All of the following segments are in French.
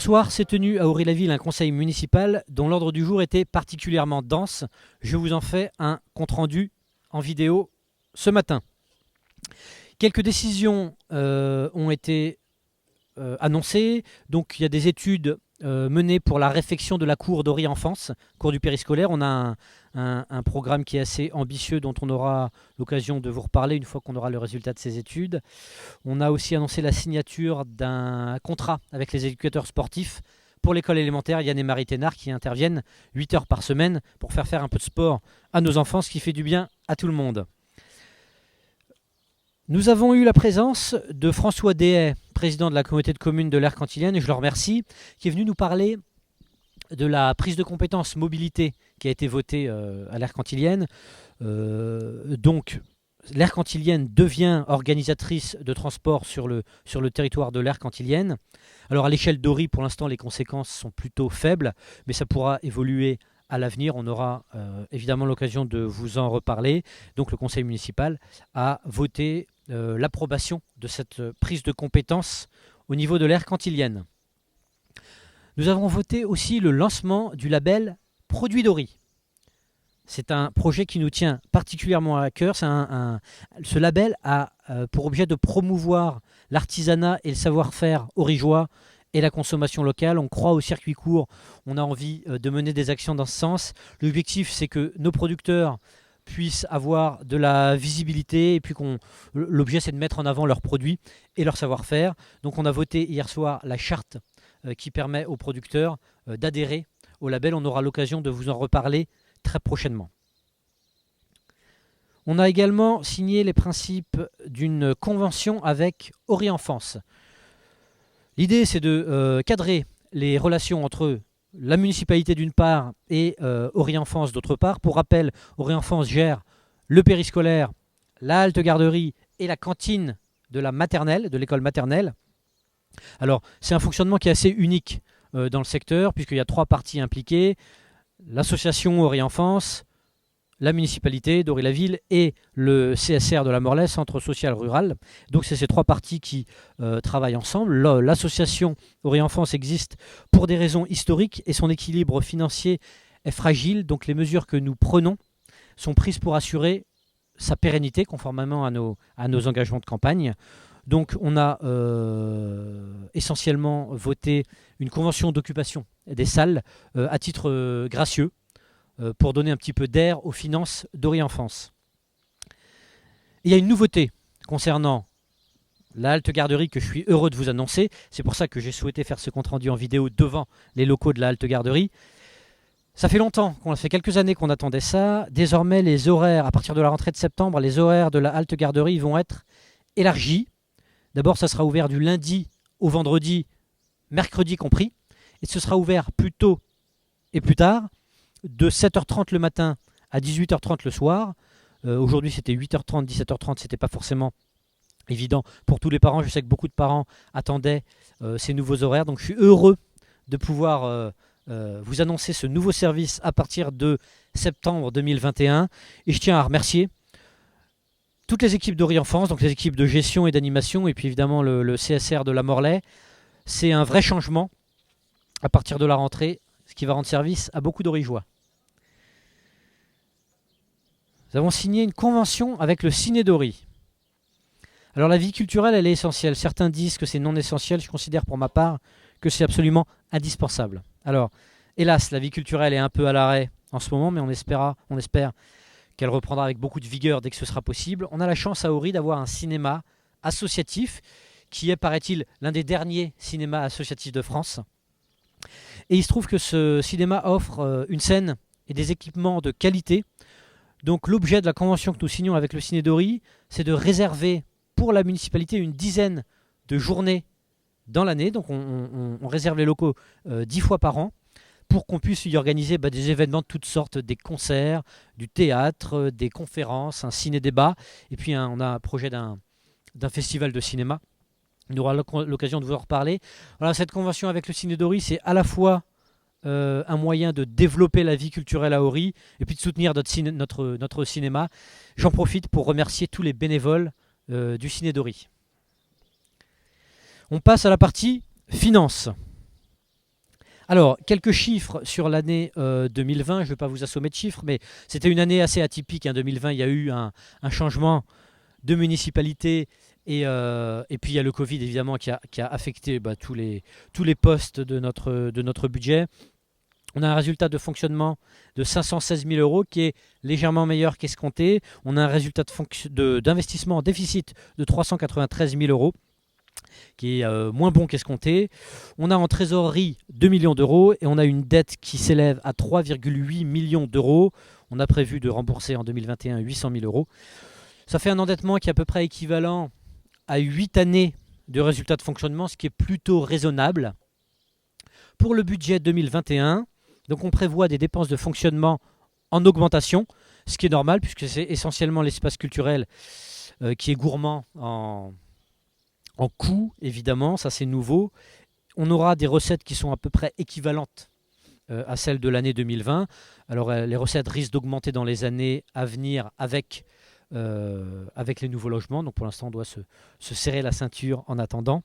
Hier soir s'est tenu à Aury-la-Ville un conseil municipal dont l'ordre du jour était particulièrement dense. Je vous en fais un compte-rendu en vidéo ce matin. Quelques décisions ont été annoncées. Donc il y a des études menées pour la réfection de la cour d'Aury Enfance, cour du périscolaire. On a un programme qui est assez ambitieux dont on aura l'occasion de vous reparler une fois qu'on aura le résultat de ces études. On a aussi annoncé la signature d'un contrat avec les éducateurs sportifs pour l'école élémentaire Yann et Marie Thénard qui interviennent 8 heures par semaine pour faire un peu de sport à nos enfants, ce qui fait du bien à tout le monde. Nous avons eu la présence de François Dehaye, président de la communauté de communes de l'Aire cantilienne, et je le remercie, qui est venu nous parler de la prise de compétence mobilité qui a été votée à l'Aire cantilienne. Donc, l'Aire cantilienne devient organisatrice de transport sur le territoire de l'Aire cantilienne. Alors, à l'échelle d'Aury, pour l'instant, les conséquences sont plutôt faibles, mais ça pourra évoluer à l'avenir. On aura évidemment l'occasion de vous en reparler. Donc, le conseil municipal a voté l'approbation de cette prise de compétence au niveau de l'Aire cantilienne. Nous avons voté aussi le lancement du label Produits d'Aury. C'est un projet qui nous tient particulièrement à cœur. Ce label a pour objet de promouvoir l'artisanat et le savoir-faire aurygeois et la consommation locale. On croit au circuit court, on a envie de mener des actions dans ce sens. L'objectif, c'est que nos producteurs puissent avoir de la visibilité et puis l'objet, c'est de mettre en avant leurs produits et leur savoir-faire. Donc on a voté hier soir la charte qui permet aux producteurs d'adhérer au label. On aura l'occasion de vous en reparler très prochainement. On a également signé les principes d'une convention avec Aury Enfance. L'idée, c'est de cadrer les relations entre la municipalité d'une part et Aury Enfance d'autre part. Pour rappel, Aury Enfance gère le périscolaire, la halte garderie et la cantine de la maternelle, de l'école maternelle. Alors, c'est un fonctionnement qui est assez unique dans le secteur, puisqu'il y a 3 parties impliquées: l'association Aury Enfance, la municipalité d'Aury-la-Ville et le CSR de la Morlaix, Centre social rural. Donc c'est ces 3 parties qui travaillent ensemble. L'association Aury Enfance existe pour des raisons historiques et son équilibre financier est fragile. Donc les mesures que nous prenons sont prises pour assurer sa pérennité conformément à nos engagements de campagne. Donc on a essentiellement voté une convention d'occupation des salles à titre gracieux pour donner un petit peu d'air aux finances d'Aury Enfance. Il y a une nouveauté concernant la halte garderie que je suis heureux de vous annoncer. C'est pour ça que j'ai souhaité faire ce compte-rendu en vidéo devant les locaux de la halte garderie. Ça fait longtemps, ça fait quelques années qu'on attendait ça. Désormais, les horaires, à partir de la rentrée de septembre, les horaires de la halte garderie vont être élargis. D'abord, ça sera ouvert du lundi au vendredi, mercredi compris. Et ce sera ouvert plus tôt et plus tard, de 7h30 le matin à 18h30 le soir. Aujourd'hui, c'était 8h30, 17h30. Ce n'était pas forcément évident pour tous les parents. Je sais que beaucoup de parents attendaient ces nouveaux horaires. Donc, je suis heureux de pouvoir vous annoncer ce nouveau service à partir de septembre 2021. Et je tiens à remercier toutes les équipes d'Aury Enfance, donc les équipes de gestion et d'animation, et puis évidemment le CSR de la Morlaix. C'est un vrai changement à partir de la rentrée, ce qui va rendre service à beaucoup d'Aurygeois. Nous avons signé une convention avec le Ciné d'Aury. Alors la vie culturelle, elle est essentielle. Certains disent que c'est non essentiel. Je considère pour ma part que c'est absolument indispensable. Alors, hélas, la vie culturelle est un peu à l'arrêt en ce moment, mais on espère qu'elle reprendra avec beaucoup de vigueur dès que ce sera possible. On a la chance à Aury d'avoir un cinéma associatif qui est, paraît-il, l'un des derniers cinémas associatifs de France. Et il se trouve que ce cinéma offre une scène et des équipements de qualité. Donc l'objet de la convention que nous signons avec le Ciné d'Aury, c'est de réserver pour la municipalité une dizaine de journées dans l'année. Donc on réserve les locaux 10 fois par an pour qu'on puisse y organiser des événements de toutes sortes, des concerts, du théâtre, des conférences, un ciné-débat. Et puis on a un projet d'un festival de cinéma. On aura l'occasion de vous en reparler. Voilà, cette convention avec le Ciné d'Aury, c'est à la fois un moyen de développer la vie culturelle à Aury et puis de soutenir notre cinéma. J'en profite pour remercier tous les bénévoles du Ciné d'Aury. On passe à la partie finance. Alors, quelques chiffres sur l'année 2020. Je ne vais pas vous assommer de chiffres, mais c'était une année assez atypique. En 2020, il y a eu un changement de municipalité et puis il y a le Covid évidemment qui a affecté tous les postes de notre budget. On a un résultat de fonctionnement de 516 000 euros qui est légèrement meilleur qu'escompté. On a un résultat d'investissement en déficit de 393 000 euros qui est moins bon qu'escompté. On a en trésorerie 2 millions d'euros et on a une dette qui s'élève à 3,8 millions d'euros. On a prévu de rembourser en 2021 800 000 euros. Ça fait un endettement qui est à peu près équivalent à 8 années de résultats de fonctionnement, ce qui est plutôt raisonnable. Pour le budget 2021, donc on prévoit des dépenses de fonctionnement en augmentation, ce qui est normal puisque c'est essentiellement l'espace culturel qui est gourmand en coûts, évidemment, ça c'est nouveau. On aura des recettes qui sont à peu près équivalentes à celles de l'année 2020. Alors les recettes risquent d'augmenter dans les années à venir avec les nouveaux logements. Donc pour l'instant, on doit se serrer la ceinture en attendant.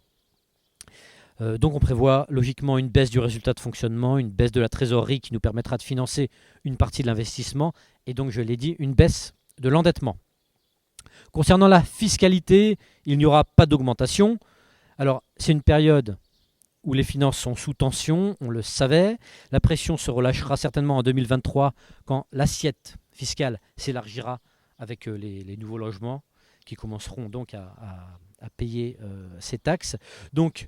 Donc on prévoit logiquement une baisse du résultat de fonctionnement, une baisse de la trésorerie qui nous permettra de financer une partie de l'investissement et donc, je l'ai dit, une baisse de l'endettement. Concernant la fiscalité, il n'y aura pas d'augmentation. Alors c'est une période où les finances sont sous tension, on le savait. La pression se relâchera certainement en 2023 quand l'assiette fiscale s'élargira avec les nouveaux logements qui commenceront donc à payer ces taxes. Donc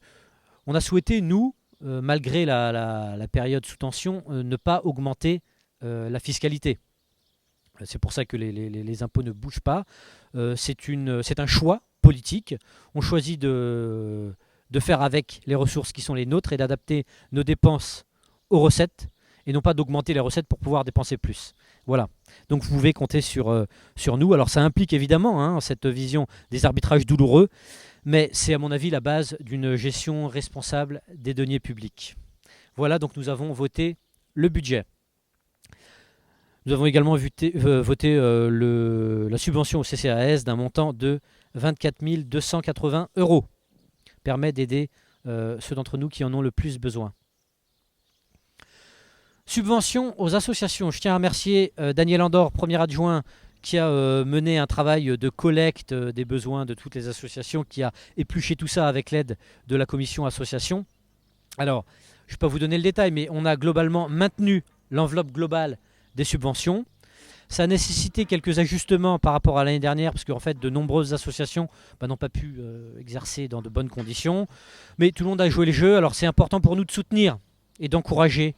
on a souhaité, nous, malgré la période sous tension, ne pas augmenter la fiscalité. C'est pour ça que les impôts ne bougent pas. C'est un choix politique. On choisit de faire avec les ressources qui sont les nôtres et d'adapter nos dépenses aux recettes et non pas d'augmenter les recettes pour pouvoir dépenser plus. Voilà. Donc vous pouvez compter sur nous. Alors ça implique évidemment cette vision des arbitrages douloureux, mais c'est à mon avis la base d'une gestion responsable des deniers publics. Voilà, donc nous avons voté le budget. Nous avons également voté la subvention au CCAS d'un montant de 24 280 euros. Permet d'aider ceux d'entre nous qui en ont le plus besoin. Subvention aux associations. Je tiens à remercier Daniel Andor, premier adjoint, qui a mené un travail de collecte des besoins de toutes les associations, qui a épluché tout ça avec l'aide de la commission association. Alors, je ne vais pas vous donner le détail, mais on a globalement maintenu l'enveloppe globale des subventions. Ça a nécessité quelques ajustements par rapport à l'année dernière, parce qu'en fait, de nombreuses associations n'ont pas pu exercer dans de bonnes conditions. Mais tout le monde a joué le jeu, alors c'est important pour nous de soutenir et d'encourager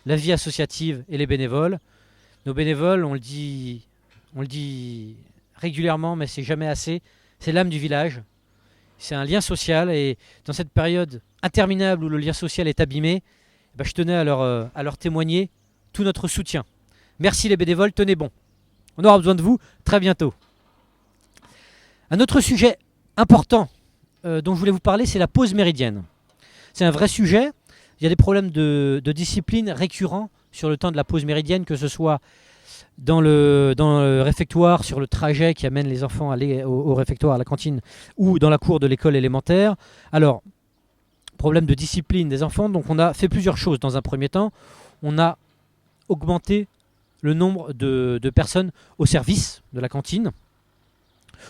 la vie associative et les bénévoles. Nos bénévoles, on le dit régulièrement, mais c'est jamais assez, c'est l'âme du village. C'est un lien social et dans cette période interminable où le lien social est abîmé, je tenais à leur témoigner tout notre soutien. Merci les bénévoles, tenez bon. On aura besoin de vous très bientôt. Un autre sujet important dont je voulais vous parler, c'est la pause méridienne. C'est un vrai sujet. Il y a des problèmes de discipline récurrents sur le temps de la pause méridienne, que ce soit dans le réfectoire, sur le trajet qui amène les enfants au réfectoire, à la cantine, ou dans la cour de l'école élémentaire. Alors, problème de discipline des enfants, donc on a fait plusieurs choses. Dans un premier temps, on a augmenté le nombre de personnes au service de la cantine.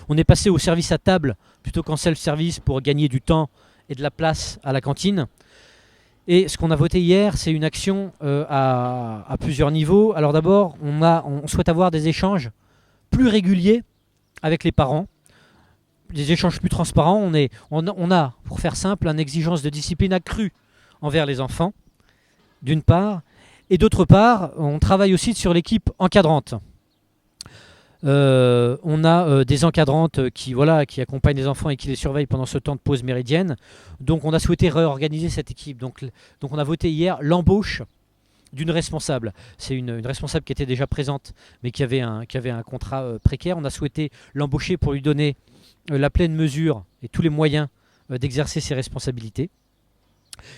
On est passé au service à table plutôt qu'en self-service pour gagner du temps et de la place à la cantine. Et ce qu'on a voté hier, c'est une action à plusieurs niveaux. Alors d'abord, on souhaite avoir des échanges plus réguliers avec les parents, des échanges plus transparents. On a, pour faire simple, une exigence de discipline accrue envers les enfants, d'une part. Et d'autre part, on travaille aussi sur l'équipe encadrante. On a des encadrantes qui accompagnent les enfants et qui les surveillent pendant ce temps de pause méridienne. Donc on a souhaité réorganiser cette équipe. Donc on a voté hier l'embauche d'une responsable. C'est une responsable qui était déjà présente mais qui avait un contrat précaire. On a souhaité l'embaucher pour lui donner la pleine mesure et tous les moyens d'exercer ses responsabilités.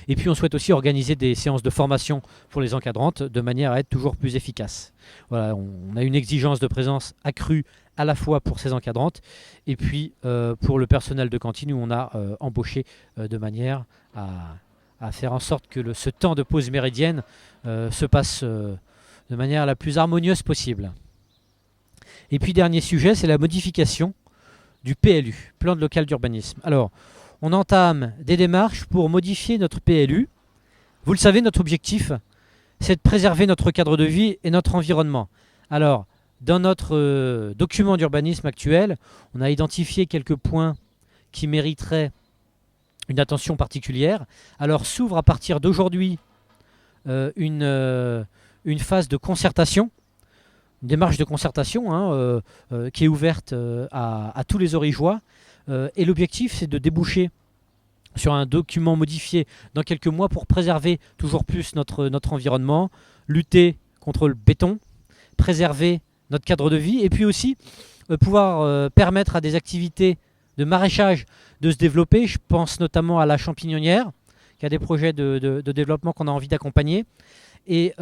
Et puis on souhaite aussi organiser des séances de formation pour les encadrantes de manière à être toujours plus efficace. Voilà, on a une exigence de présence accrue à la fois pour ces encadrantes et puis pour le personnel de cantine où on a embauché de manière à faire en sorte que ce temps de pause méridienne se passe de manière la plus harmonieuse possible. Et puis dernier sujet, c'est la modification du PLU, plan de local d'urbanisme. Alors, on entame des démarches pour modifier notre PLU. Vous le savez, notre objectif, c'est de préserver notre cadre de vie et notre environnement. Alors, dans notre document d'urbanisme actuel, on a identifié quelques points qui mériteraient une attention particulière. Alors, s'ouvre à partir d'aujourd'hui une phase de concertation, une démarche de concertation qui est ouverte à tous les Origeois. Et l'objectif, c'est de déboucher sur un document modifié dans quelques mois pour préserver toujours plus notre environnement, lutter contre le béton, préserver notre cadre de vie et puis aussi pouvoir permettre à des activités de maraîchage de se développer. Je pense notamment à la champignonnière, qui a des projets de développement qu'on a envie d'accompagner, et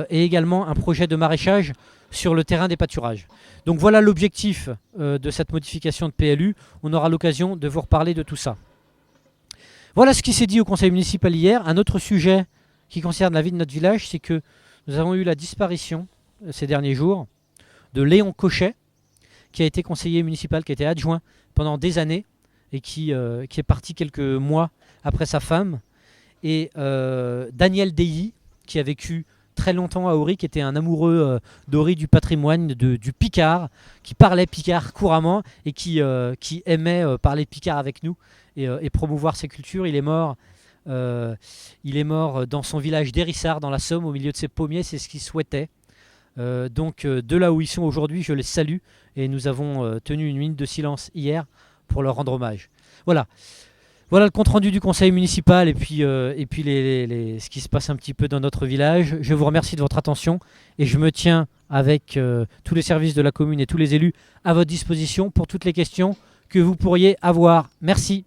également un projet de maraîchage sur le terrain des pâturages. Donc voilà l'objectif de cette modification de PLU. On aura l'occasion de vous reparler de tout ça. Voilà ce qui s'est dit au conseil municipal hier. Un autre sujet qui concerne la vie de notre village, c'est que nous avons eu la disparition ces derniers jours de Léon Cochet, qui a été conseiller municipal, qui a été adjoint pendant des années et qui est parti quelques mois après sa femme. Et Daniel Deilly, qui a vécu très longtemps à Ory, qui était un amoureux d'Ory, du patrimoine, du Picard, qui parlait Picard couramment et qui aimait parler Picard avec nous et promouvoir ses cultures. Il est mort dans son village d'Hérissart, dans la Somme, au milieu de ses pommiers. C'est ce qu'il souhaitait. Donc de là où ils sont aujourd'hui, je les salue et nous avons tenu une minute de silence hier pour leur rendre hommage. Voilà le compte-rendu du conseil municipal et puis ce qui se passe un petit peu dans notre village. Je vous remercie de votre attention et je me tiens avec tous les services de la commune et tous les élus à votre disposition pour toutes les questions que vous pourriez avoir. Merci.